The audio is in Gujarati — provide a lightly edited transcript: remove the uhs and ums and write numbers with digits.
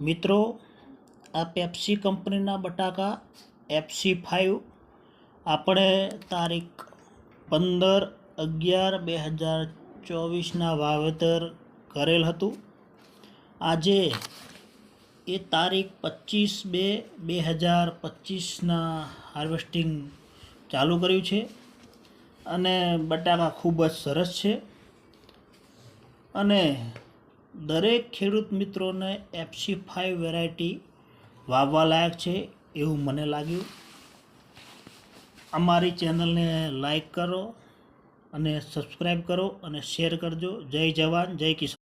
મિત્રો, આ પેપ્સી કંપનીના બટાકા FC5 આપણે તારીખ 15/11/2024ના વાવેતર કરેલ હતું. આજે એ તારીખ 25/2/2025ના હાર્વેસ્ટિંગ ચાલુ કર્યું છે અને બટાકા ખૂબ જ સરસ છે અને દરેક ખેડૂત મિત્રોને FC5 વેરાયટી વાવવા લાયક છે એવું મને લાગ્યું. અમારી ચેનલને લાઈક કરો અને સબસ્ક્રાઈબ કરો અને શેર કરજો. જય જવાન જય કિસાન.